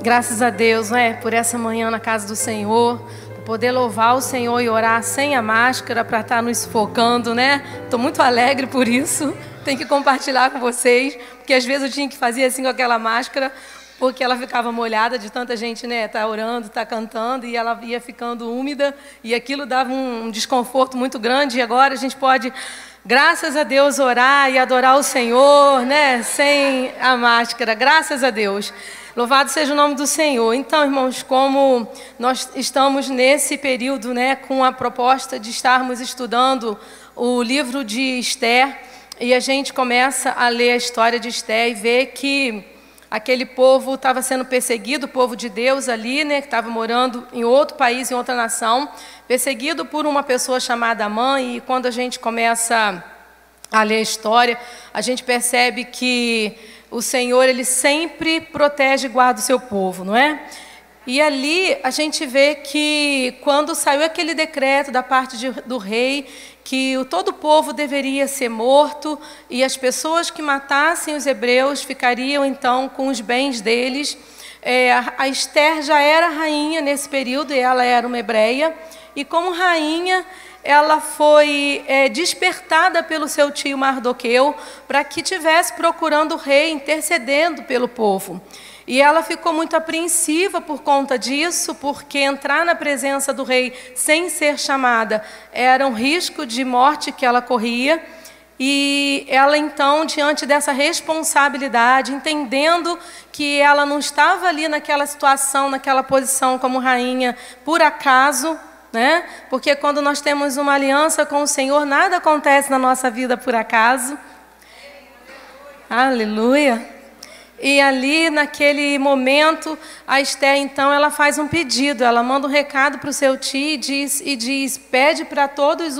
Graças a Deus, por essa manhã na casa do Senhor, por poder louvar o Senhor e orar sem a máscara, para estar nos focando, Estou muito alegre por isso. Tenho que compartilhar com vocês, porque às vezes eu tinha que fazer assim com aquela máscara, porque ela ficava molhada de tanta gente, tá orando, tá cantando, e ela ia ficando úmida, e aquilo dava um desconforto muito grande. E agora a gente pode, graças a Deus, orar e adorar o Senhor, sem a máscara. Graças a Deus. Louvado seja o nome do Senhor. Então, irmãos, como nós estamos nesse período, com a proposta de estarmos estudando o livro de Esther, e a gente começa a ler a história de Esther e ver que aquele povo estava sendo perseguido, o povo de Deus ali, que estava morando em outro país, em outra nação, perseguido por uma pessoa chamada Amã. E quando a gente começa a ler a história, a gente percebe que o Senhor, Ele sempre protege e guarda o seu povo, não é? E ali a gente vê que quando saiu aquele decreto da parte do rei, que todo o povo deveria ser morto, e as pessoas que matassem os hebreus ficariam então com os bens deles. A Esther já era rainha nesse período, e ela era uma hebreia, e como rainha ela foi despertada pelo seu tio Mardoqueu para que estivesse procurando o rei, intercedendo pelo povo. E ela ficou muito apreensiva por conta disso, porque entrar na presença do rei sem ser chamada era um risco de morte que ela corria. E ela então, diante dessa responsabilidade, entendendo que ela não estava ali naquela situação, naquela posição como rainha por acaso, porque quando nós temos uma aliança com o Senhor, nada acontece na nossa vida por acaso. Aleluia. E ali, naquele momento, a Esther, então, ela faz um pedido. Ela manda um recado para o seu tio e diz, pede para todos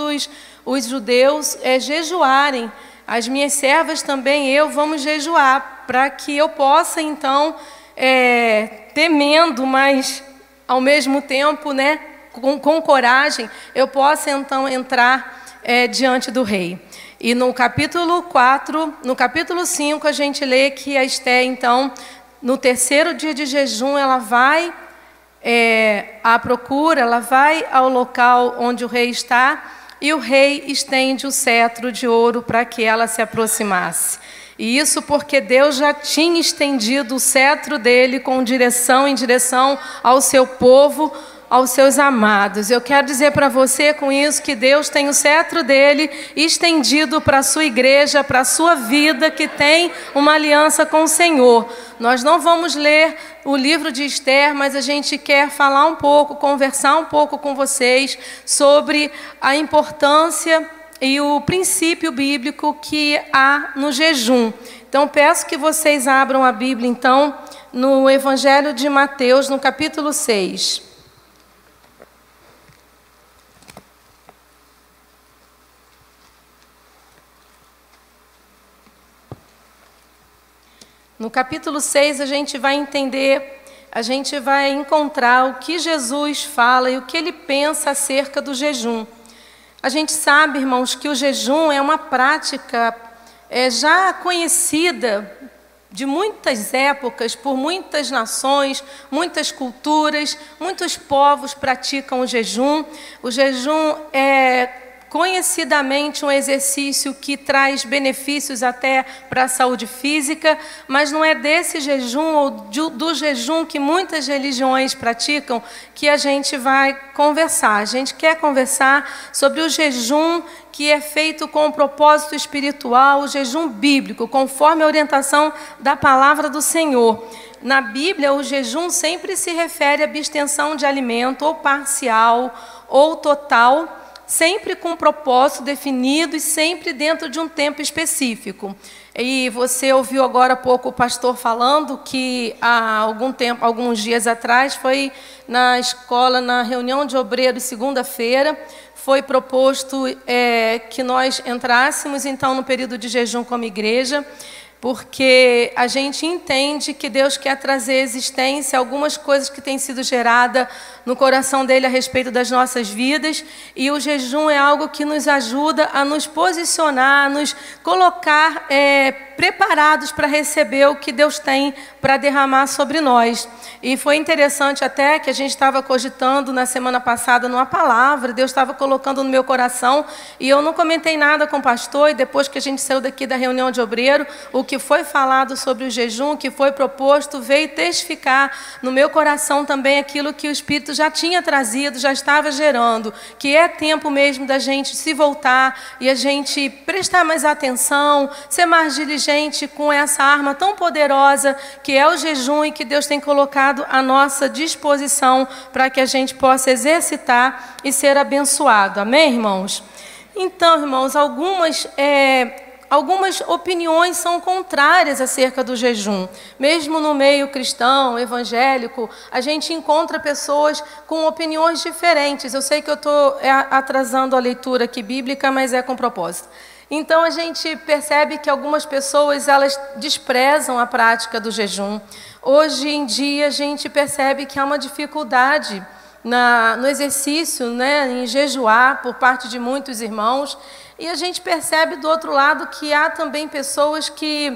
os judeus jejuarem. As minhas servas também, vamos jejuar, para que eu possa, então, temendo, mas ao mesmo tempo, com coragem, eu possa, então, entrar diante do rei. E no capítulo 4, no capítulo 5, a gente lê que a Esther, então, no terceiro dia de jejum, ela vai à procura, ela vai ao local onde o rei está, e o rei estende o cetro de ouro para que ela se aproximasse. E isso porque Deus já tinha estendido o cetro dele em direção ao seu povo, aos seus amados. Eu quero dizer para você com isso que Deus tem o cetro dele estendido para a sua igreja, para a sua vida, que tem uma aliança com o Senhor. Nós não vamos ler o livro de Esther, mas a gente quer falar um pouco, conversar um pouco com vocês sobre a importância e o princípio bíblico que há no jejum. Então, peço que vocês abram a Bíblia, então, no Evangelho de Mateus, no capítulo 6. No capítulo 6, a gente vai entender, a gente vai encontrar o que Jesus fala e o que Ele pensa acerca do jejum. A gente sabe, irmãos, que o jejum é uma prática já conhecida de muitas épocas, por muitas nações, muitas culturas, muitos povos praticam o jejum. O jejum é conhecidamente um exercício que traz benefícios até para a saúde física, mas não é desse jejum ou do jejum que muitas religiões praticam que a gente vai conversar. A gente quer conversar sobre o jejum que é feito com um propósito espiritual, o jejum bíblico, conforme a orientação da palavra do Senhor. Na Bíblia, o jejum sempre se refere à abstenção de alimento, ou parcial, ou total, sempre com um propósito definido e sempre dentro de um tempo específico. E você ouviu agora há pouco o pastor falando que há alguns dias atrás, foi na escola, na reunião de obreiros, segunda-feira, foi proposto que nós entrássemos então no período de jejum como igreja. porque a gente entende que Deus quer trazer à existência algumas coisas que têm sido geradas no coração dele a respeito das nossas vidas, e o jejum é algo que nos ajuda a nos posicionar, a nos colocar preparados para receber o que Deus tem para derramar sobre nós. E foi interessante até que a gente estava cogitando na semana passada numa palavra, Deus estava colocando no meu coração, e eu não comentei nada com o pastor, e depois que a gente saiu daqui da reunião de obreiro, o que foi falado sobre o jejum, o que foi proposto, veio testificar no meu coração também aquilo que o Espírito já tinha trazido, já estava gerando, que é tempo mesmo da gente se voltar e a gente prestar mais atenção, ser mais diligente com essa arma tão poderosa que é o jejum, e que Deus tem colocado à nossa disposição para que a gente possa exercitar e ser abençoado. Amém, irmãos? Então, irmãos, algumas opiniões são contrárias acerca do jejum. Mesmo no meio cristão, evangélico, a gente encontra pessoas com opiniões diferentes. Eu sei que eu estou atrasando a leitura aqui bíblica, mas é com propósito. Então, a gente percebe que algumas pessoas, elas desprezam a prática do jejum. Hoje em dia, a gente percebe que há uma dificuldade no exercício, em jejuar por parte de muitos irmãos. E a gente percebe do outro lado que há também pessoas que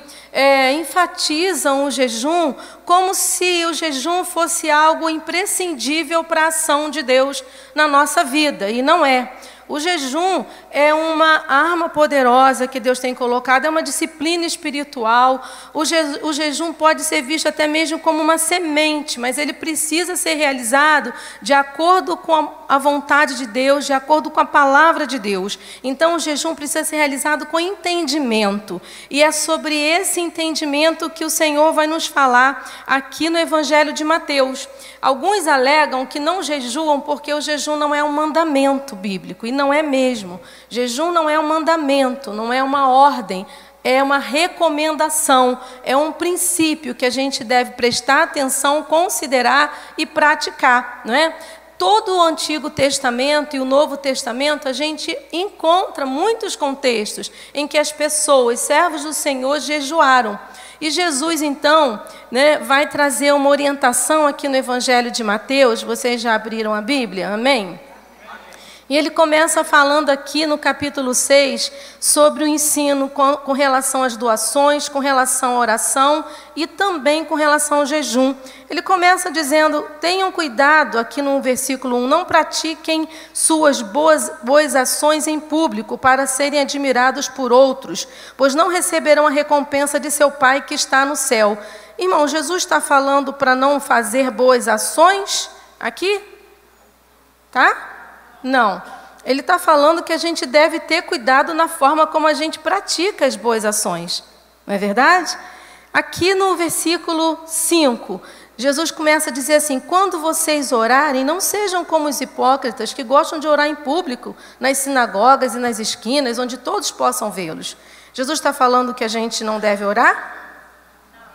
enfatizam o jejum como se o jejum fosse algo imprescindível para a ação de Deus na nossa vida, e não é. O jejum é uma arma poderosa que Deus tem colocado, é uma disciplina espiritual. O jejum pode ser visto até mesmo como uma semente, mas ele precisa ser realizado de acordo com a vontade de Deus, de acordo com a palavra de Deus. Então, o jejum precisa ser realizado com entendimento. E é sobre esse entendimento que o Senhor vai nos falar aqui no Evangelho de Mateus. Alguns alegam que não jejuam porque o jejum não é um mandamento bíblico, e não é mesmo. Jejum não é um mandamento, não é uma ordem, é uma recomendação, é um princípio que a gente deve prestar atenção, considerar e praticar, não é? Todo o Antigo Testamento e o Novo Testamento, a gente encontra muitos contextos em que as pessoas, servos do Senhor, jejuaram. E Jesus, então, vai trazer uma orientação aqui no Evangelho de Mateus. Vocês já abriram a Bíblia? Amém? E ele começa falando aqui no capítulo 6 sobre o ensino com relação às doações, com relação à oração e também com relação ao jejum. Ele começa dizendo: tenham cuidado, aqui no versículo 1, não pratiquem suas boas ações em público para serem admirados por outros, pois não receberão a recompensa de seu Pai que está no céu. Irmão, Jesus está falando para não fazer boas ações aqui? Tá? Não, ele está falando que a gente deve ter cuidado na forma como a gente pratica as boas ações, não é verdade? Aqui no versículo 5, Jesus começa a dizer assim: quando vocês orarem, não sejam como os hipócritas que gostam de orar em público, nas sinagogas e nas esquinas, onde todos possam vê-los. Jesus está falando que a gente não deve orar?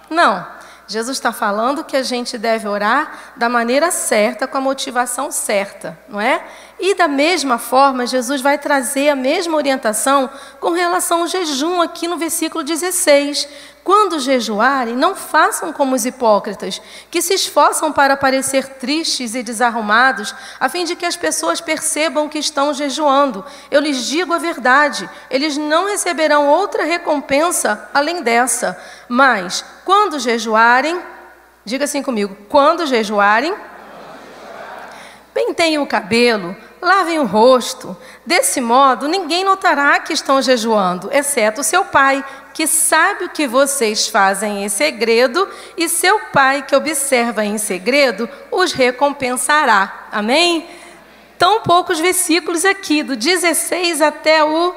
Não. Jesus está falando que a gente deve orar da maneira certa, com a motivação certa, não é? E da mesma forma, Jesus vai trazer a mesma orientação com relação ao jejum aqui no versículo 16. Quando jejuarem, não façam como os hipócritas, que se esforçam para parecer tristes e desarrumados, a fim de que as pessoas percebam que estão jejuando. Eu lhes digo a verdade, eles não receberão outra recompensa além dessa. Mas, quando jejuarem, diga assim comigo, quando jejuarem, penteiem o cabelo, lavem o rosto. Desse modo, ninguém notará que estão jejuando, exceto o seu Pai, que sabe o que vocês fazem em segredo, e seu Pai, que observa em segredo, os recompensará. Amém? Tão poucos versículos aqui, do 16 até o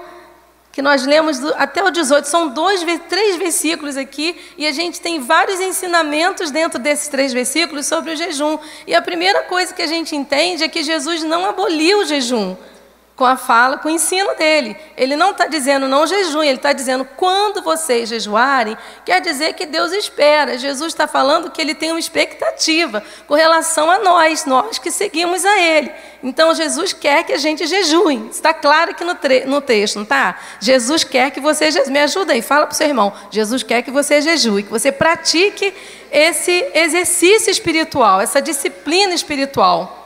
que nós lemos, até o 18. São 3 versículos aqui, e a gente tem vários ensinamentos dentro desses 3 versículos sobre o jejum. E a primeira coisa que a gente entende é que Jesus não aboliu o jejum. com a fala, com o ensino dele. Ele não está dizendo não jejuem, ele está dizendo quando vocês jejuarem, quer dizer que Deus espera. Jesus está falando que ele tem uma expectativa com relação a nós que seguimos a ele. Então Jesus quer que a gente jejue. Está claro aqui no texto, não está? Jesus quer que você jejue. Me ajuda aí, fala para o seu irmão. Jesus quer que você jejue, que você pratique esse exercício espiritual, essa disciplina espiritual.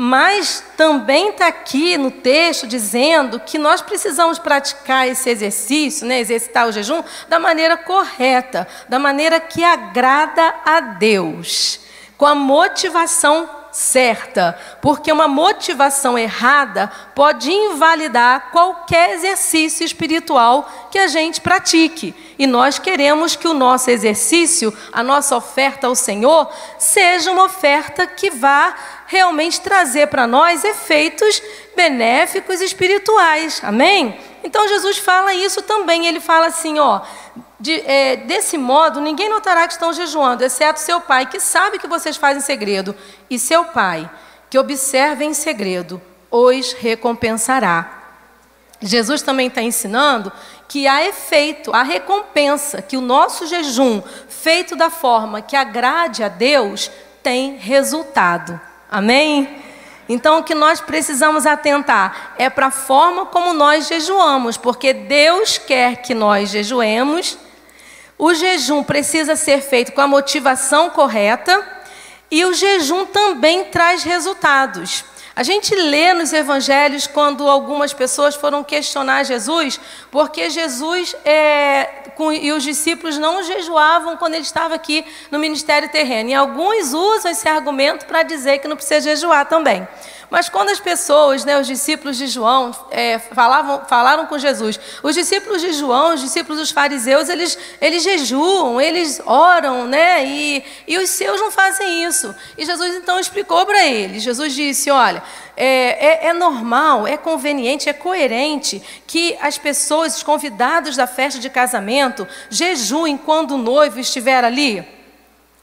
Mas também está aqui no texto dizendo que nós precisamos praticar esse exercício, né, exercitar o jejum, da maneira correta, da maneira que agrada a Deus, com a motivação certa, porque uma motivação errada pode invalidar qualquer exercício espiritual que a gente pratique. E nós queremos que o nosso exercício, a nossa oferta ao Senhor, seja uma oferta que vá realmente trazer para nós efeitos benéficos espirituais. Amém? Então Jesus fala isso também. Ele fala assim, ó, desse modo ninguém notará que estão jejuando, exceto seu pai, que sabe que vocês fazem em segredo. E seu pai, que observa em segredo, os recompensará. Jesus também está ensinando que há efeito, há recompensa, que o nosso jejum, feito da forma que agrade a Deus, tem resultado. Amém? Então, o que nós precisamos atentar é para a forma como nós jejuamos, porque Deus quer que nós jejuemos. O jejum precisa ser feito com a motivação correta e o jejum também traz resultados. A gente lê nos evangelhos quando algumas pessoas foram questionar Jesus, porque Jesus e os discípulos não jejuavam quando ele estava aqui no ministério terreno. E alguns usam esse argumento para dizer que não precisa jejuar também. Mas quando as pessoas, os discípulos de João, falaram com Jesus, os discípulos de João, os discípulos dos fariseus, eles jejuam, eles oram, né? E os seus não fazem isso. E Jesus então explicou para eles. Jesus disse, olha, é normal, é conveniente, é coerente que as pessoas, os convidados da festa de casamento, jejuem quando o noivo estiver ali.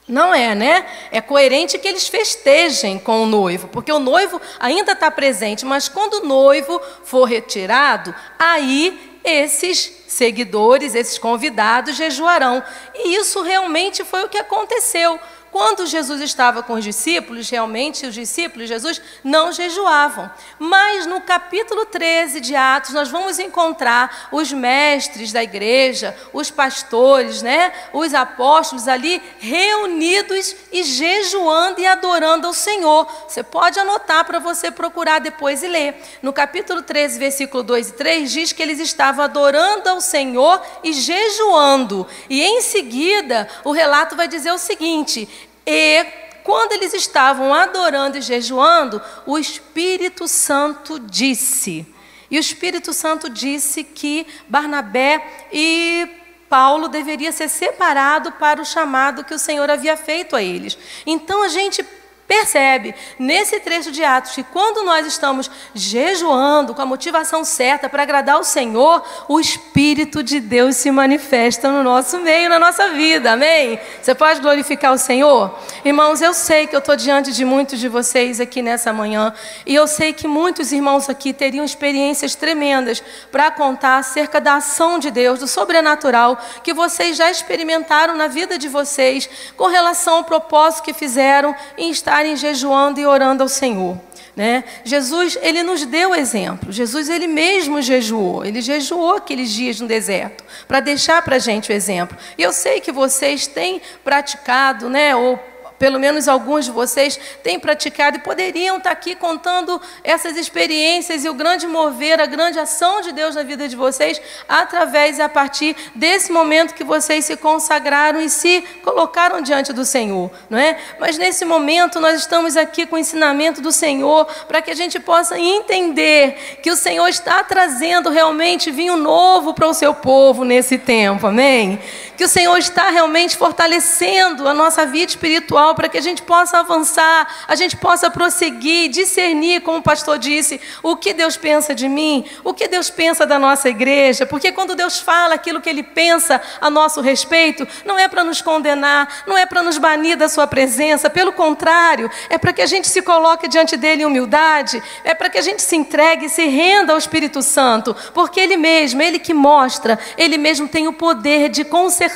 Não é, né? É coerente que eles festejem com o noivo, porque o noivo ainda está presente, mas quando o noivo for retirado, aí esses seguidores, esses convidados jejuarão. E isso realmente foi o que aconteceu. Quando Jesus estava com os discípulos, realmente os discípulos de Jesus não jejuavam. Mas no capítulo 13 de Atos, nós vamos encontrar os mestres da igreja, os pastores, né? Os apóstolos ali reunidos e jejuando e adorando ao Senhor. Você pode anotar para você procurar depois e ler. No capítulo 13, versículo 2 e 3, diz que eles estavam adorando ao Senhor e jejuando. E em seguida, o relato vai dizer o seguinte: e quando eles estavam adorando e jejuando, o Espírito Santo disse. E o Espírito Santo disse que Barnabé e Paulo deveria ser separado para o chamado que o Senhor havia feito a eles. Então a gente percebe nesse trecho de Atos que quando nós estamos jejuando com a motivação certa para agradar o Senhor, o Espírito de Deus se manifesta no nosso meio, na nossa vida, amém? Você pode glorificar o Senhor? Irmãos, eu sei que eu estou diante de muitos de vocês aqui nessa manhã, e eu sei que muitos irmãos aqui teriam experiências tremendas para contar acerca da ação de Deus, do sobrenatural, que vocês já experimentaram na vida de vocês, com relação ao propósito que fizeram em estarem jejuando e orando ao Senhor, né? Jesus, ele nos deu exemplo. Jesus, ele mesmo jejuou. Ele jejuou aqueles dias no deserto para deixar para a gente o exemplo. E eu sei que vocês têm praticado, né? Ou pelo menos alguns de vocês têm praticado e poderiam estar aqui contando essas experiências e o grande mover, a grande ação de Deus na vida de vocês, através e a partir desse momento que vocês se consagraram e se colocaram diante do Senhor, não é? Mas nesse momento nós estamos aqui com o ensinamento do Senhor para que a gente possa entender que o Senhor está trazendo realmente vinho novo para o seu povo nesse tempo, amém? que o Senhor está realmente fortalecendo a nossa vida espiritual para que a gente possa avançar, a gente possa prosseguir, discernir, como o pastor disse, o que Deus pensa de mim, o que Deus pensa da nossa igreja, porque quando Deus fala aquilo que Ele pensa a nosso respeito, não é para nos condenar, não é para nos banir da sua presença, pelo contrário, é para que a gente se coloque diante dele em humildade, é para que a gente se entregue e se renda ao Espírito Santo, porque Ele mesmo, Ele que mostra, Ele mesmo tem o poder de consertar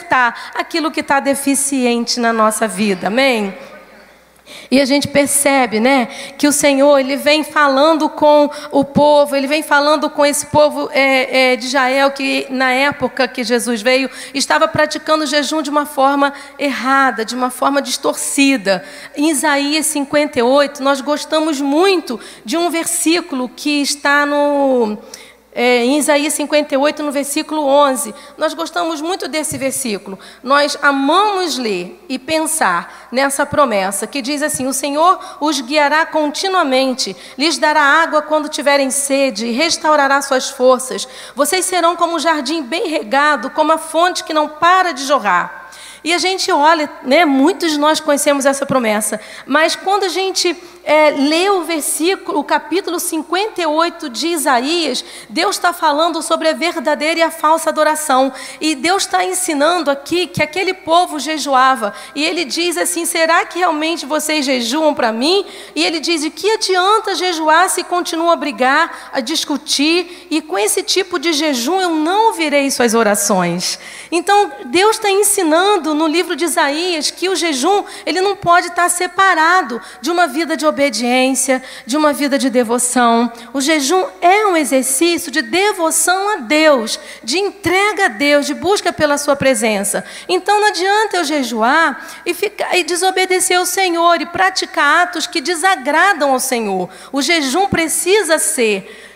aquilo que está deficiente na nossa vida, amém? E a gente percebe, né, que o Senhor, Ele vem falando com o povo, Ele vem falando com esse povo de Israel, que na época que Jesus veio, estava praticando o jejum de uma forma errada, de uma forma distorcida. Em Isaías 58, nós gostamos muito de um versículo que está em Isaías 58, no versículo 11, nós gostamos muito desse versículo. Nós amamos ler e pensar nessa promessa que diz assim: o Senhor os guiará continuamente, lhes dará água quando tiverem sede e restaurará suas forças. Vocês serão como um jardim bem regado, como a fonte que não para de jorrar. E a gente olha, né, muitos de nós conhecemos essa promessa, mas quando a gente lê o versículo, o capítulo 58 de Isaías, Deus está falando sobre a verdadeira e a falsa adoração. E Deus está ensinando aqui que aquele povo jejuava. E Ele diz assim: será que realmente vocês jejuam para mim? E Ele diz: de que adianta jejuar se continua a brigar, a discutir? E com esse tipo de jejum eu não ouvirei suas orações. Então Deus está ensinando no livro de Isaías que o jejum, ele não pode estar separado de uma vida de obediência, de uma vida de devoção. O jejum é um exercício de devoção a Deus, de entrega a Deus, de busca pela sua presença. Então não adianta eu jejuar e desobedecer ao Senhor e praticar atos que desagradam ao Senhor. O jejum precisa ser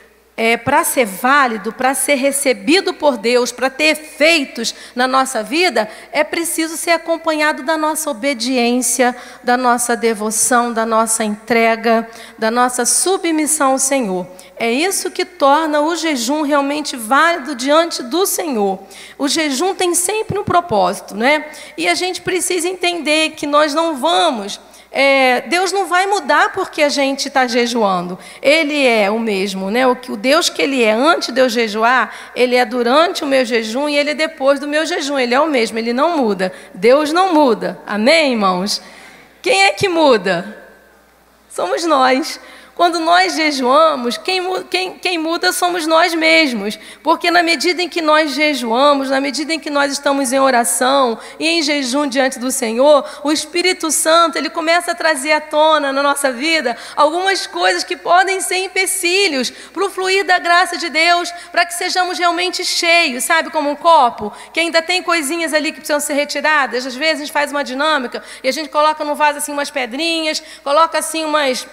para ser válido, para ser recebido por Deus, para ter efeitos na nossa vida, é preciso ser acompanhado da nossa obediência, da nossa devoção, da nossa entrega, da nossa submissão ao Senhor. É isso que torna o jejum realmente válido diante do Senhor. O jejum tem sempre um propósito, né? E a gente precisa entender que nós não vamos... Deus não vai mudar porque a gente está jejuando. Ele é o mesmo, né? O Deus que Ele é antes de eu jejuar, Ele é durante o meu jejum e Ele é depois do meu jejum. Ele é o mesmo, Ele não muda. Deus não muda. Amém, irmãos? Quem é que muda? Somos nós. Quando nós jejuamos, quem muda somos nós mesmos. Porque na medida em que nós jejuamos, na medida em que nós estamos em oração e em jejum diante do Senhor, o Espírito Santo, Ele começa a trazer à tona na nossa vida algumas coisas que podem ser empecilhos para o fluir da graça de Deus, para que sejamos realmente cheios, sabe, como um copo, que ainda tem coisinhas ali que precisam ser retiradas. Às vezes a gente faz uma dinâmica e a gente coloca no vaso assim umas pedrinhas, coloca assim umas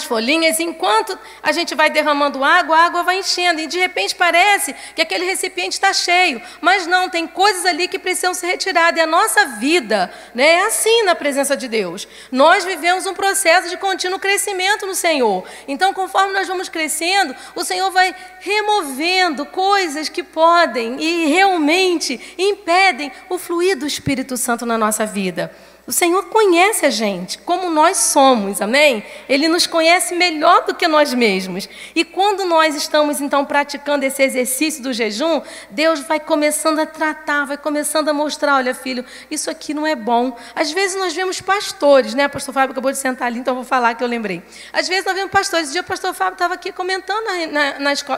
folhinhas, e enquanto a gente vai derramando água, a água vai enchendo, e de repente parece que aquele recipiente está cheio, mas não, tem coisas ali que precisam ser retiradas, e a nossa vida, né, é assim na presença de Deus. Nós vivemos um processo de contínuo crescimento no Senhor, então conforme nós vamos crescendo, o Senhor vai removendo coisas que podem e realmente impedem o fluir do Espírito Santo na nossa vida. O Senhor conhece a gente, como nós somos, amém? Ele nos conhece melhor do que nós mesmos. E quando nós estamos, então, praticando esse exercício do jejum, Deus vai começando a tratar, vai começando a mostrar: olha, filho, isso aqui não é bom. Às vezes nós vemos pastores, né? O pastor Fábio acabou de sentar ali, então eu vou falar que eu lembrei. Às vezes nós vemos pastores. Esse dia o pastor Fábio estava aqui comentando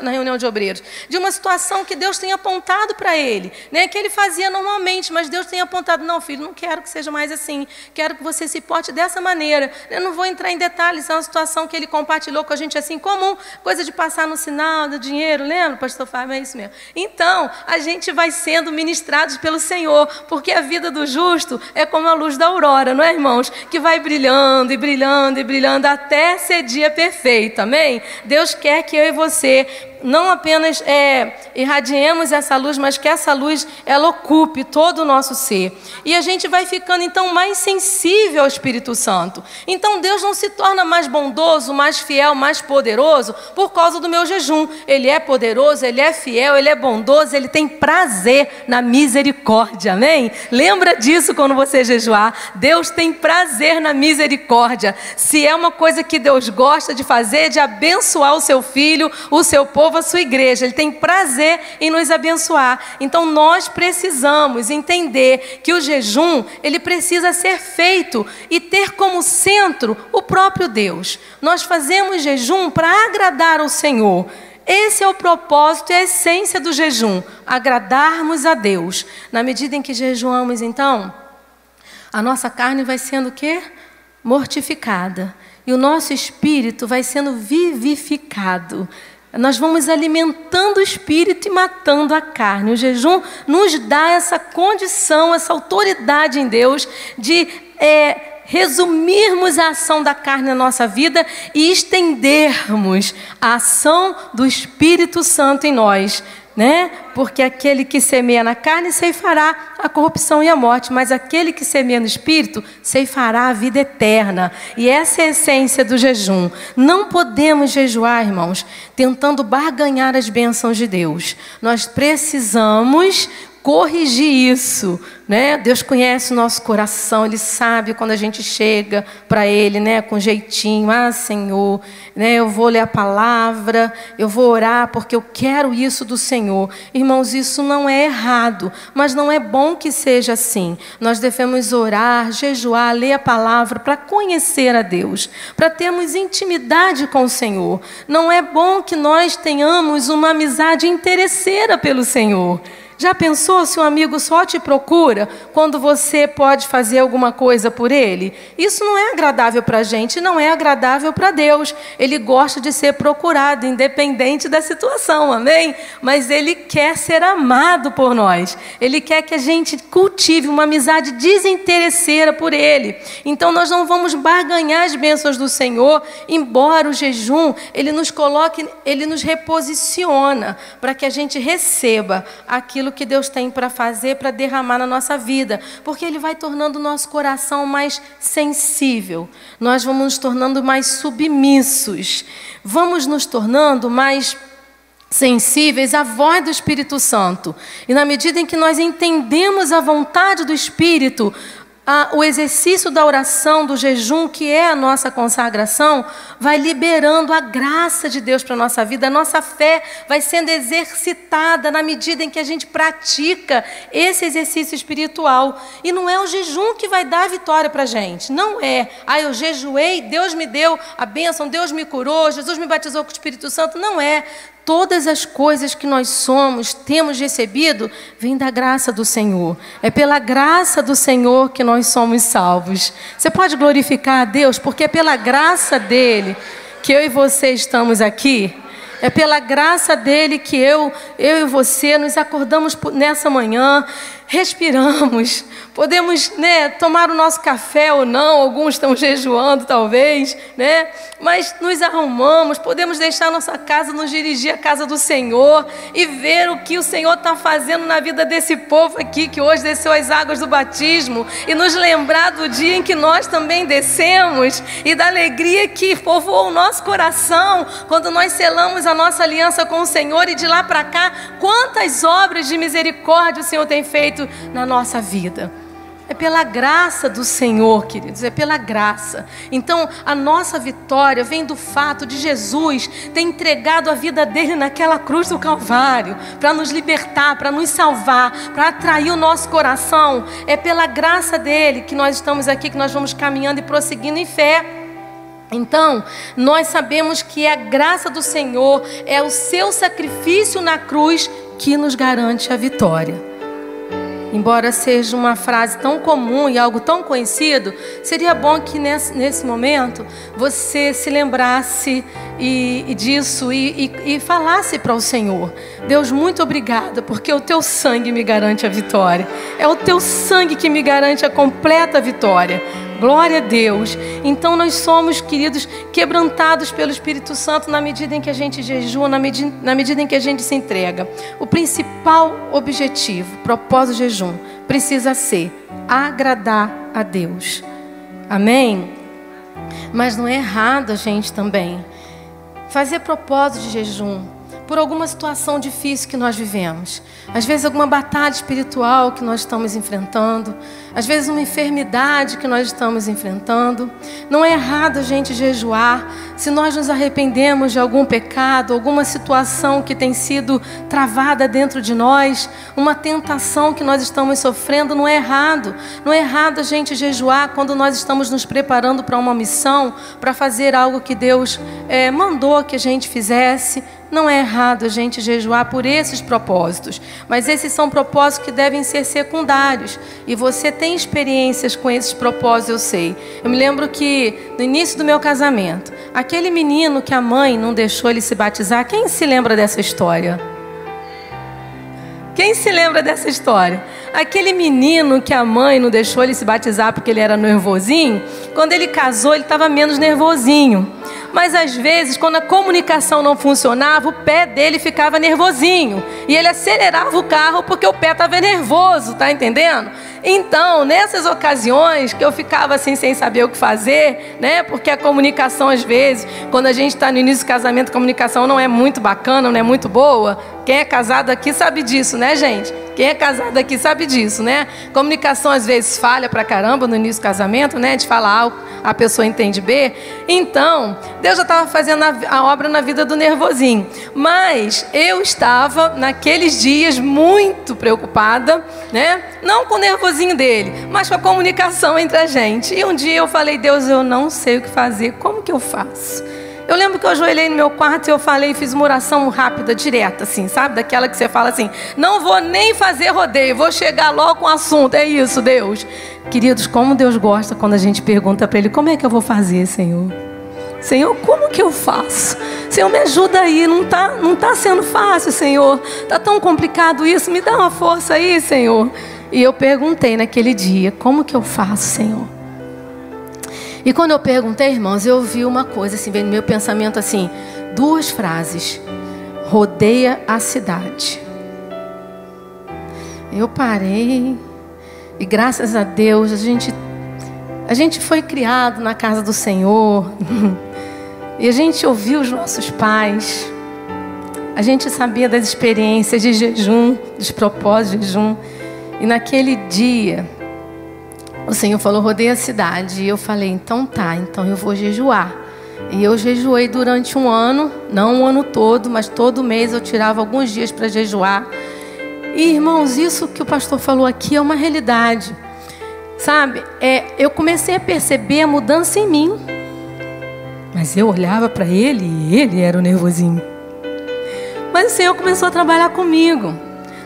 na reunião de obreiros, de uma situação que Deus tem apontado para ele, né? Que ele fazia normalmente, mas Deus tem apontado: não, filho, não quero que seja mais assim. Quero que você se porte dessa maneira. Eu não vou entrar em detalhes, é uma situação que ele compartilhou com a gente assim, comum, coisa de passar no sinal, do dinheiro, lembra, pastor Fábio? É isso mesmo. Então, a gente vai sendo ministrados pelo Senhor, porque a vida do justo é como a luz da aurora, não é, irmãos? Que vai brilhando e brilhando e brilhando até ser dia perfeito, amém? Deus quer que eu e você não apenas irradiemos essa luz, mas que essa luz, ela ocupe todo o nosso ser. E a gente vai ficando, então, mais sensível ao Espírito Santo. Então, Deus não se torna mais bondoso, mais fiel, mais poderoso por causa do meu jejum. Ele é poderoso, Ele é fiel, Ele é bondoso, Ele tem prazer na misericórdia, amém? Lembra disso quando você jejuar. Deus tem prazer na misericórdia. Se é uma coisa que Deus gosta de fazer, de abençoar o seu filho, o seu povo, a sua igreja. Ele tem prazer em nos abençoar. Então nós precisamos entender que o jejum, ele precisa ser feito e ter como centro o próprio Deus. Nós fazemos jejum para agradar ao Senhor. Esse é o propósito e a essência do jejum, agradarmos a Deus. Na medida em que jejuamos, então, a nossa carne vai sendo o quê? Mortificada. E o nosso espírito vai sendo vivificado. Nós vamos alimentando o espírito e matando a carne. O jejum nos dá essa condição, essa autoridade em Deus de resumirmos a ação da carne na nossa vida e estendermos a ação do Espírito Santo em nós, né? Porque aquele que semeia na carne ceifará a corrupção e a morte, mas aquele que semeia no Espírito ceifará a vida eterna. E essa é a essência do jejum. Não podemos jejuar, irmãos, tentando barganhar as bênçãos de Deus. Nós precisamos corrigir isso, né? Deus conhece o nosso coração, Ele sabe quando a gente chega para Ele, né, com jeitinho. Ah, Senhor, né, eu vou ler a palavra, eu vou orar porque eu quero isso do Senhor. Irmãos, isso não é errado, mas não é bom que seja assim. Nós devemos orar, jejuar, ler a palavra para conhecer a Deus, para termos intimidade com o Senhor. Não é bom que nós tenhamos uma amizade interesseira pelo Senhor. Já pensou se um amigo só te procura quando você pode fazer alguma coisa por ele? Isso não é agradável para a gente, não é agradável para Deus. Ele gosta de ser procurado, independente da situação, amém? Mas Ele quer ser amado por nós. Ele quer que a gente cultive uma amizade desinteresseira por Ele. Então nós não vamos barganhar as bênçãos do Senhor, embora o jejum, Ele nos coloque, Ele nos reposiciona para que a gente receba aquilo que Deus tem para fazer, para derramar na nossa vida, porque Ele vai tornando o nosso coração mais sensível, nós vamos nos tornando mais submissos, vamos nos tornando mais sensíveis à voz do Espírito Santo. E na medida em que nós entendemos a vontade do Espírito, o exercício da oração, do jejum, que é a nossa consagração, vai liberando a graça de Deus para a nossa vida. A nossa fé vai sendo exercitada na medida em que a gente pratica esse exercício espiritual. E não é o jejum que vai dar a vitória para a gente. Não é. Ah, eu jejuei, Deus me deu a bênção, Deus me curou, Jesus me batizou com o Espírito Santo. Não é. Todas as coisas que nós somos, temos recebido, vêm da graça do Senhor. É pela graça do Senhor que nós somos salvos. Você pode glorificar a Deus, porque é pela graça dEle que eu e você estamos aqui. É pela graça dEle que eu e você nos acordamos nessa manhã, respiramos, podemos, né, tomar o nosso café ou não, alguns estão jejuando talvez, né, mas nos arrumamos, podemos deixar nossa casa, nos dirigir à casa do Senhor e ver o que o Senhor está fazendo na vida desse povo aqui, que hoje desceu as águas do batismo, e nos lembrar do dia em que nós também descemos e da alegria que povoou o nosso coração quando nós selamos a nossa aliança com o Senhor, e de lá para cá, quantas obras de misericórdia o Senhor tem feito na nossa vida. É pela graça do Senhor, queridos, é pela graça. Então, a nossa vitória vem do fato de Jesus ter entregado a vida dele naquela cruz do Calvário, para nos libertar, para nos salvar, para atrair o nosso coração. É pela graça dele que nós estamos aqui, que nós vamos caminhando e prosseguindo em fé. Então, nós sabemos que a graça do Senhor é o seu sacrifício na cruz que nos garante a vitória. Embora seja uma frase tão comum e algo tão conhecido, seria bom que nesse momento você se lembrasse disso e falasse para o Senhor: Deus, muito obrigada, porque o teu sangue me garante a vitória. É o teu sangue que me garante a completa vitória. Glória a Deus. Então nós somos, queridos, quebrantados pelo Espírito Santo na medida em que a gente jejua, na medida em que a gente se entrega. O principal objetivo, propósito do jejum, precisa ser agradar a Deus. Amém? Mas não é errado a gente também fazer propósito de jejum por alguma situação difícil que nós vivemos. Às vezes alguma batalha espiritual que nós estamos enfrentando. Às vezes uma enfermidade que nós estamos enfrentando. Não é errado a gente jejuar se nós nos arrependemos de algum pecado, alguma situação que tem sido travada dentro de nós, uma tentação que nós estamos sofrendo. Não é errado. Não é errado a gente jejuar quando nós estamos nos preparando para uma missão, para fazer algo que Deus mandou que a gente fizesse. Não é errado a gente jejuar por esses propósitos, mas esses são propósitos que devem ser secundários. E você tem experiências com esses propósitos, eu sei. Eu me lembro que no início do meu casamento, aquele menino que a mãe não deixou ele se batizar, quem se lembra dessa história? Quem se lembra dessa história? Aquele menino que a mãe não deixou ele se batizar porque ele era nervosinho, quando ele casou ele estava menos nervosinho. Mas às vezes, quando a comunicação não funcionava, o pé dele ficava nervosinho. E ele acelerava o carro porque o pé estava nervoso, tá entendendo? Então, nessas ocasiões que eu ficava assim sem saber o que fazer, né? Porque a comunicação às vezes, quando a gente está no início do casamento, a comunicação não é muito bacana, não é muito boa. Quem é casado aqui sabe disso, né, gente? Quem é casado aqui sabe disso, né? Comunicação às vezes falha pra caramba no início do casamento, né? De falar A, a pessoa entende B. Então, Deus já estava fazendo a obra na vida do nervosinho. Mas eu estava, naqueles dias, muito preocupada, né? Não com o nervosinho dele, mas com a comunicação entre a gente. E um dia eu falei, Deus, eu não sei o que fazer, como que eu faço? Eu lembro que eu ajoelhei no meu quarto e eu falei, fiz uma oração rápida, direta, assim, sabe? Daquela que você fala assim, não vou nem fazer rodeio, vou chegar logo com o assunto, é isso, Deus. Queridos, como Deus gosta quando a gente pergunta para Ele, como é que eu vou fazer, Senhor? Senhor, como que eu faço? Senhor, me ajuda aí, não tá sendo fácil, Senhor. Tá tão complicado isso, me dá uma força aí, Senhor. E eu perguntei naquele dia, como que eu faço, Senhor? E quando eu perguntei, irmãos, eu ouvi uma coisa, assim, veio no meu pensamento, assim, 2 frases. Rodeia a cidade. Eu parei e graças a Deus a gente foi criado na casa do Senhor. E a gente ouviu os nossos pais. A gente sabia das experiências de jejum, dos propósitos de jejum. E naquele dia, o Senhor falou, rodeia a cidade. E eu falei, então tá, então eu vou jejuar. E eu jejuei durante um ano, não o ano todo, mas todo mês eu tirava alguns dias para jejuar. E irmãos, isso que o pastor falou aqui é uma realidade. Sabe, eu comecei a perceber a mudança em mim. Mas eu olhava para ele e ele era o nervosinho. Mas o Senhor começou a trabalhar comigo.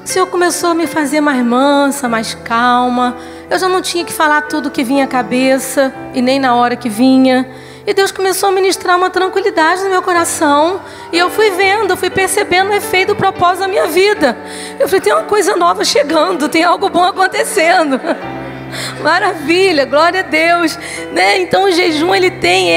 O Senhor começou a me fazer mais mansa, mais calma. Eu já não tinha que falar tudo que vinha à cabeça e nem na hora que vinha. E Deus começou a ministrar uma tranquilidade no meu coração. E eu fui vendo, eu fui percebendo o efeito do propósito da minha vida. Eu falei, tem uma coisa nova chegando, tem algo bom acontecendo. Maravilha, glória a Deus, né? Então o jejum ele tem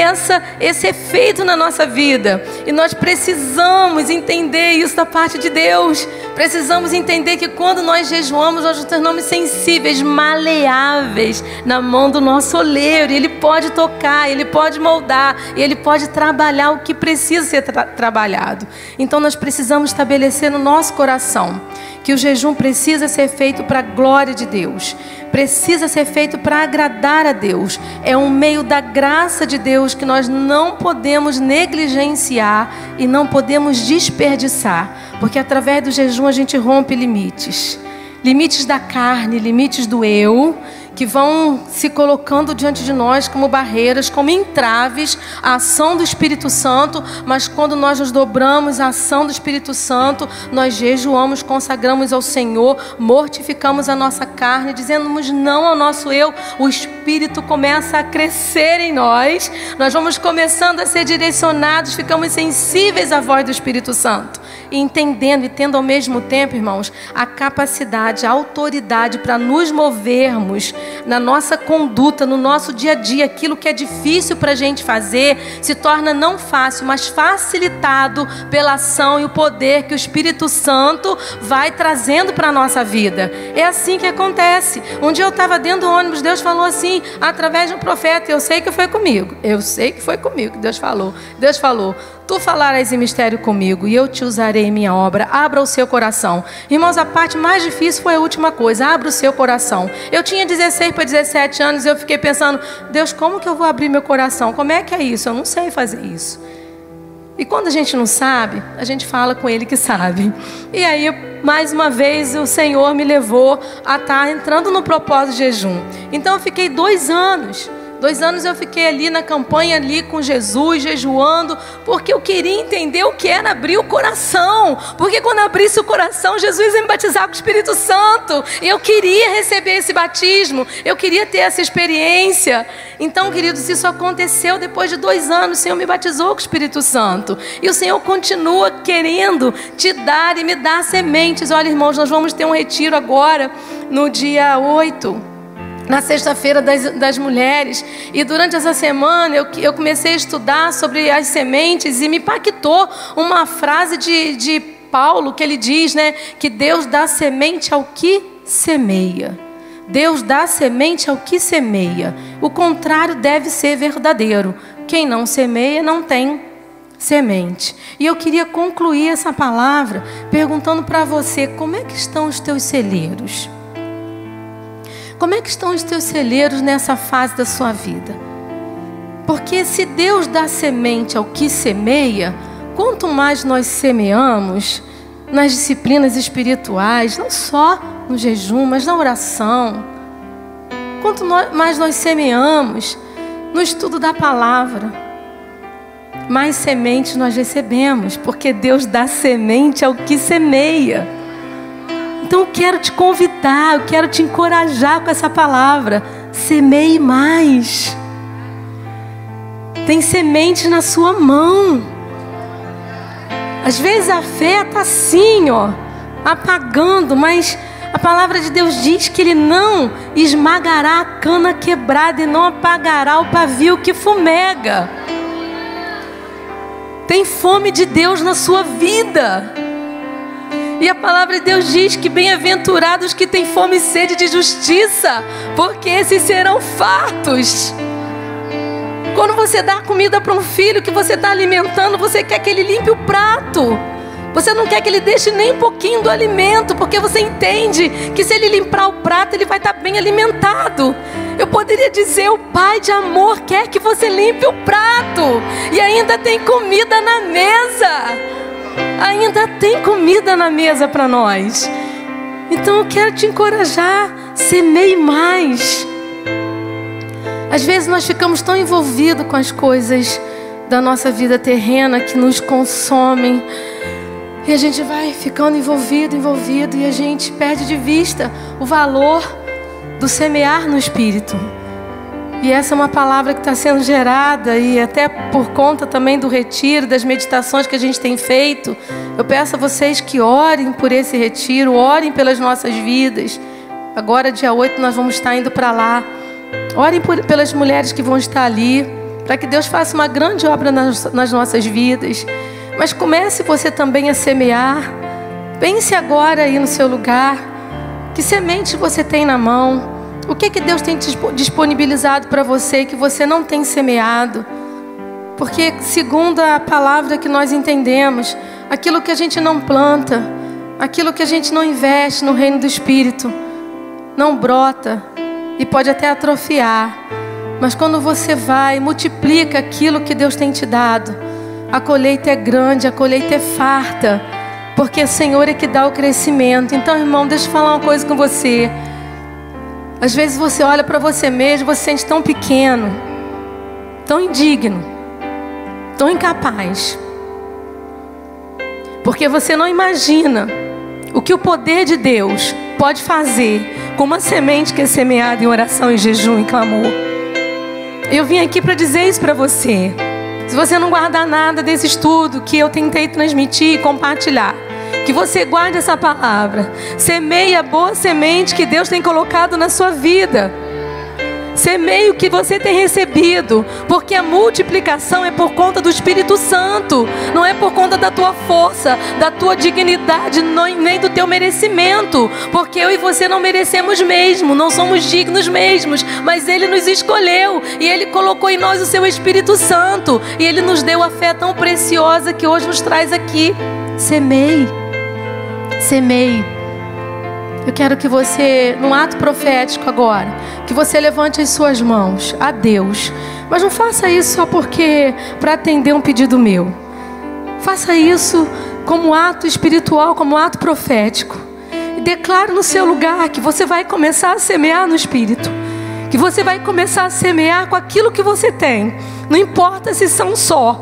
esse efeito na nossa vida. E nós precisamos entender isso da parte de Deus. Precisamos entender que quando nós jejuamos, nós nos tornamos sensíveis, maleáveis na mão do nosso oleiro. Ele pode tocar, ele pode moldar, e ele pode trabalhar o que precisa ser trabalhado. Então nós precisamos estabelecer no nosso coração que o jejum precisa ser feito para a glória de Deus. Precisa ser feito para agradar a Deus. É um meio da graça de Deus que nós não podemos negligenciar e não podemos desperdiçar. Porque através do jejum a gente rompe limites. Limites da carne, limites do eu, que vão se colocando diante de nós como barreiras, como entraves à ação do Espírito Santo. Mas quando nós nos dobramos à ação do Espírito Santo, nós jejuamos, consagramos ao Senhor, mortificamos a nossa carne, dizemos não ao nosso eu, o Espírito começa a crescer em nós, nós vamos começando a ser direcionados, ficamos sensíveis à voz do Espírito Santo, e entendendo e tendo ao mesmo tempo, irmãos, a capacidade, a autoridade para nos movermos na nossa conduta, no nosso dia a dia, aquilo que é difícil para a gente fazer, se torna não fácil, mas facilitado pela ação e o poder que o Espírito Santo vai trazendo para a nossa vida. É assim que acontece. Um dia eu estava dentro do ônibus, Deus falou assim, através de um profeta, eu sei que foi comigo, que Deus falou, tu falarás em mistério comigo e eu te usarei em minha obra. Abra o seu coração. Irmãos, a parte mais difícil foi a última coisa. Abra o seu coração. Eu tinha 16 para 17 anos e eu fiquei pensando, Deus, como que eu vou abrir meu coração? Como é que é isso? Eu não sei fazer isso. E quando a gente não sabe, a gente fala com Ele que sabe. E aí, mais uma vez, o Senhor me levou a estar entrando no propósito de jejum. Então eu fiquei 2 anos. 2 anos eu fiquei ali na campanha, ali com Jesus, jejuando, porque eu queria entender o que era abrir o coração. Porque quando abrisse o coração, Jesus ia me batizar com o Espírito Santo. Eu queria receber esse batismo, eu queria ter essa experiência. Então, queridos, isso aconteceu depois de 2 anos. O Senhor me batizou com o Espírito Santo. E o Senhor continua querendo te dar e me dar sementes. Olha, irmãos, nós vamos ter um retiro agora, no dia 8. Na sexta-feira das mulheres. E durante essa semana eu comecei a estudar sobre as sementes e me impactou uma frase de Paulo, que ele diz, né, que Deus dá semente ao que semeia. Deus dá semente ao que semeia. O contrário deve ser verdadeiro. Quem não semeia não tem semente. E eu queria concluir essa palavra perguntando para você, como é que estão os teus celeiros? Como é que estão os teus celeiros nessa fase da sua vida? Porque se Deus dá semente ao que semeia, quanto mais nós semeamos nas disciplinas espirituais, não só no jejum, mas na oração, quanto mais nós semeamos no estudo da palavra, mais sementes nós recebemos, porque Deus dá semente ao que semeia. Então eu quero te convidar, eu quero te encorajar com essa palavra. Semeie mais. Tem semente na sua mão. Às vezes a fé está assim, ó, apagando, mas a palavra de Deus diz que Ele não esmagará a cana quebrada e não apagará o pavio que fumega. Tem fome de Deus na sua vida. E a palavra de Deus diz que bem-aventurados que têm fome e sede de justiça, porque esses serão fartos. Quando você dá comida para um filho que você está alimentando, você quer que ele limpe o prato. Você não quer que ele deixe nem um pouquinho do alimento, porque você entende que se ele limpar o prato, ele vai estar bem alimentado. Eu poderia dizer, o Pai de amor quer que você limpe o prato. E ainda tem comida na mesa. Ainda tem comida na mesa para nós. Então eu quero te encorajar, semeie mais. Às vezes nós ficamos tão envolvidos com as coisas da nossa vida terrena que nos consomem. E a gente vai ficando envolvido e a gente perde de vista o valor do semear no Espírito. E essa é uma palavra que está sendo gerada, e até por conta também do retiro, das meditações que a gente tem feito, eu peço a vocês que orem por esse retiro, orem pelas nossas vidas. Agora, dia 8, nós vamos estar indo para lá. Orem pelas mulheres que vão estar ali, para que Deus faça uma grande obra nas nossas vidas. Mas comece você também a semear. Pense agora aí no seu lugar. Que semente você tem na mão? O que Deus tem disponibilizado para você que você não tem semeado? Porque segundo a palavra que nós entendemos, aquilo que a gente não planta, aquilo que a gente não investe no reino do Espírito, não brota e pode até atrofiar. Mas quando você vai, multiplica aquilo que Deus tem te dado, a colheita é grande, a colheita é farta, porque o Senhor é que dá o crescimento. Então, irmão, deixa eu falar uma coisa com você. Às vezes você olha para você mesmo, você se sente tão pequeno, tão indigno, tão incapaz, porque você não imagina o que o poder de Deus pode fazer com uma semente que é semeada em oração, em jejum e clamor. Eu vim aqui para dizer isso para você. Se você não guardar nada desse estudo que eu tentei transmitir e compartilhar, que você guarde essa palavra. Semeie a boa semente que Deus tem colocado na sua vida. Semeie o que você tem recebido, porque a multiplicação é por conta do Espírito Santo, não é por conta da tua força, da tua dignidade, nem do teu merecimento, porque eu e você não merecemos mesmo, não somos dignos mesmos, mas Ele nos escolheu e Ele colocou em nós o seu Espírito Santo e Ele nos deu a fé tão preciosa que hoje nos traz aqui. Semeie, semeie. Eu quero que você, num ato profético agora, que você levante as suas mãos a Deus. Mas não faça isso só para atender um pedido meu. Faça isso como ato espiritual, como ato profético. E declare no seu lugar que você vai começar a semear no Espírito. Que você vai começar a semear com aquilo que você tem. Não importa se são só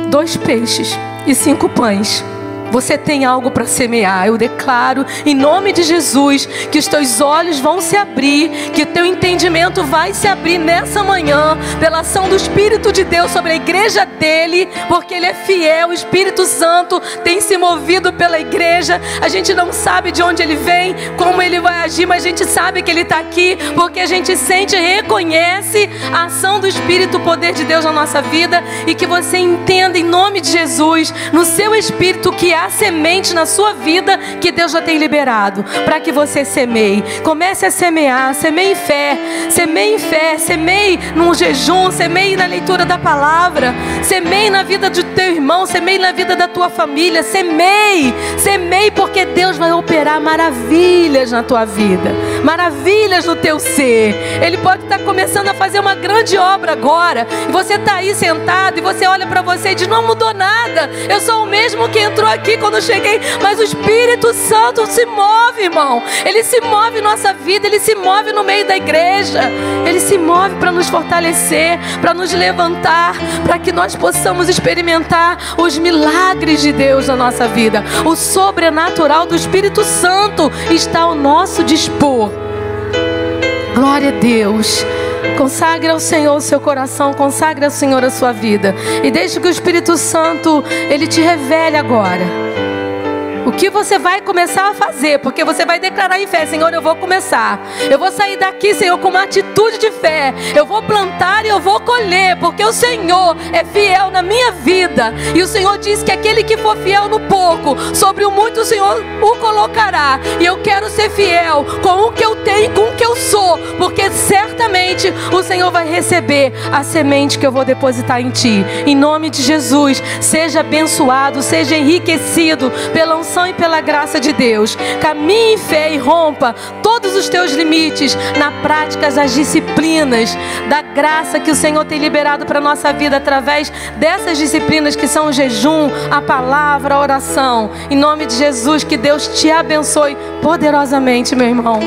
2 peixes e 5 pães. Você tem algo para semear. Eu declaro em nome de Jesus que os teus olhos vão se abrir, que o teu entendimento vai se abrir nessa manhã pela ação do Espírito de Deus sobre a igreja dele, porque ele é fiel. O Espírito Santo tem se movido pela igreja. A gente não sabe de onde ele vem, como ele vai agir, mas a gente sabe que ele está aqui, porque a gente sente e reconhece a ação do Espírito, o poder de Deus na nossa vida. E que você entenda em nome de Jesus, no seu espírito, que há semente na sua vida que Deus já tem liberado para que você semeie. Comece a semear, semeie em fé, semeie em fé, semeie num jejum, semeie na leitura da palavra, semeie na vida do teu irmão, semeie na vida da tua família, semeie, semeie, porque Deus vai operar maravilhas na tua vida, maravilhas no teu ser. Ele pode estar começando a fazer uma grande obra agora, e você está aí sentado, e você olha para você e diz: não mudou nada, eu sou o mesmo que entrou aqui quando eu cheguei. Mas o Espírito Santo se move, irmão. Ele se move em nossa vida, ele se move no meio da igreja, ele se move para nos fortalecer, para nos levantar, para que nós possamos experimentar os milagres de Deus na nossa vida. O sobrenatural do Espírito Santo está ao nosso dispor. Glória a Deus. Consagre ao Senhor o seu coração, consagre ao Senhor a sua vida, e deixe que o Espírito Santo, ele te revele agora o que você vai começar a fazer, porque você vai declarar em fé: Senhor, eu vou começar, eu vou sair daqui, Senhor, com uma atitude de fé, eu vou plantar e eu vou colher, porque o Senhor é fiel na minha vida, e o Senhor diz que aquele que for fiel no pouco, sobre o muito o Senhor o colocará. E eu quero ser fiel com o que eu tenho, com o que eu sou, porque certamente o Senhor vai receber a semente que eu vou depositar em ti. Em nome de Jesus, seja abençoado, seja enriquecido pela unção e pela graça de Deus. Caminhe em fé e rompa todos os teus limites na prática das disciplinas da graça que o Senhor tem liberado para a nossa vida através dessas disciplinas que são o jejum, a palavra, a oração. Em nome de Jesus, que Deus te abençoe poderosamente, meu irmão.